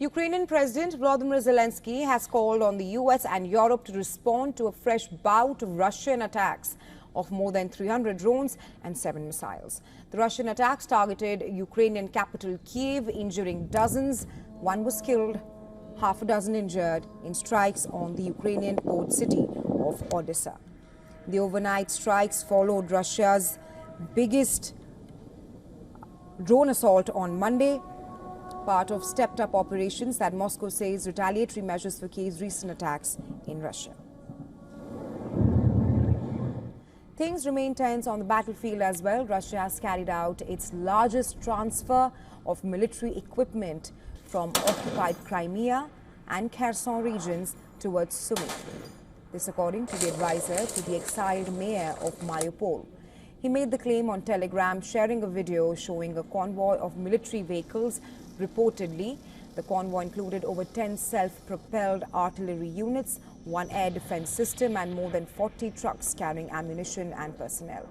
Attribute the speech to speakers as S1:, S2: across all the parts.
S1: Ukrainian President Volodymyr Zelensky has called on the US and Europe to respond to a fresh bout of Russian attacks of more than 300 drones and 7 missiles. The Russian attacks targeted Ukrainian capital Kyiv, injuring dozens. One was killed, half a dozen injured in strikes on the Ukrainian port city of Odessa. The overnight strikes followed Russia's biggest drone assault on Monday, part of stepped-up operations that Moscow says retaliatory measures for Kyiv's recent attacks in Russia. Things remain tense on the battlefield as well. Russia has carried out its largest transfer of military equipment from occupied Crimea and Kherson regions towards Sumy. This according to the advisor to the exiled mayor of Mariupol. He made the claim on Telegram, sharing a video showing a convoy of military vehicles. Reportedly, the convoy included over 10 self-propelled artillery units, 1 air defense system and more than 40 trucks carrying ammunition and personnel.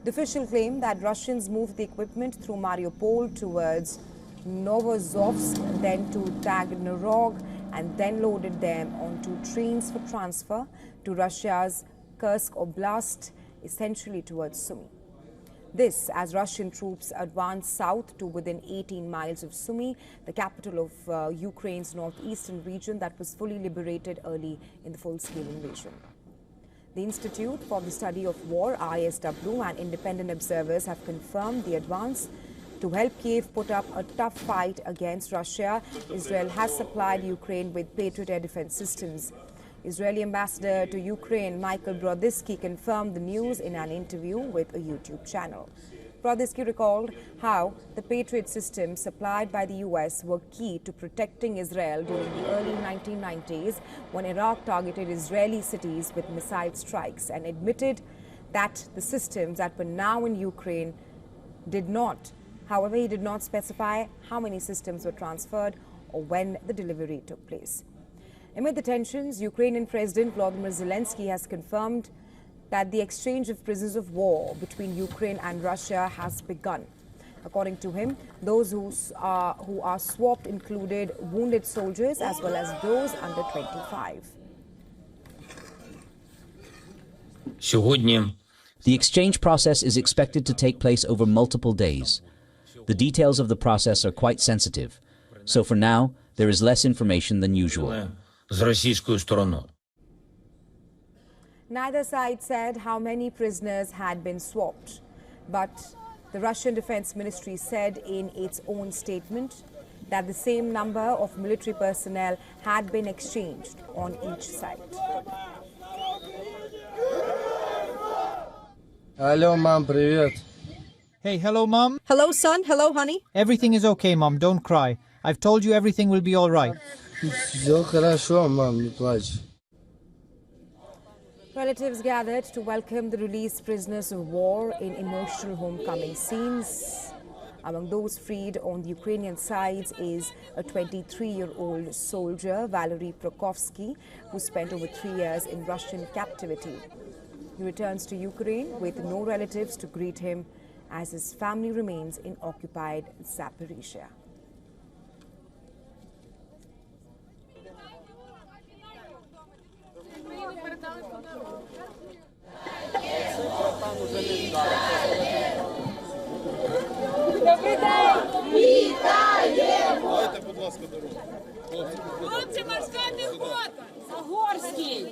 S1: The official claimed that Russians moved the equipment through Mariupol towards Novozovsk, then to Taganrog, and then loaded them onto trains for transfer to Russia's Kursk Oblast, essentially towards Sumy. This as Russian troops advanced south to within 18 miles of Sumy, the capital of Ukraine's northeastern region that was fully liberated early in the full-scale invasion. The Institute for the Study of War, ISW, and independent observers have confirmed the advance. To help Kyiv put up a tough fight against Russia, Israel has supplied Ukraine with Patriot air defense systems. Israeli ambassador to Ukraine, Michael Brodisky, confirmed the news in an interview with a YouTube channel. Brodisky recalled how the Patriot systems supplied by the US were key to protecting Israel during the early 1990s when Iraq targeted Israeli cities with missile strikes, and admitted that the systems that were now in Ukraine did not. However, he did not specify how many systems were transferred or when the delivery took place. Amid the tensions, Ukrainian President Volodymyr Zelensky has confirmed that the exchange of prisoners of war between Ukraine and Russia has begun. According to him, those who are swapped included wounded soldiers as well as those under 25.
S2: The exchange process is expected to take place over multiple days. The details of the process are quite sensitive, so for now, there is less information than usual.
S1: Neither side said how many prisoners had been swapped, but the Russian Defense Ministry said in its own statement that the same number of military personnel had been exchanged on each side.
S3: Hello, Mom, привет.
S4: Hey, hello, Mom.
S5: Hello, son. Hello, honey.
S4: Everything is okay, Mom. Don't cry. I've told you everything will be all right.
S3: Всё хорошо, мам, не плачь.
S1: Relatives gathered to welcome the released prisoners of war in emotional homecoming scenes. Among those freed on the Ukrainian sides is a 23-year-old soldier, Valery Prokofsky, who spent over 3 years in Russian captivity. He returns to Ukraine with no relatives to greet him as his family remains in occupied Zaporizhia.
S6: Добрий день! Вітаємо! Дайте, будь ласка, дорогу. Хлопці, морська піхота! Загорський!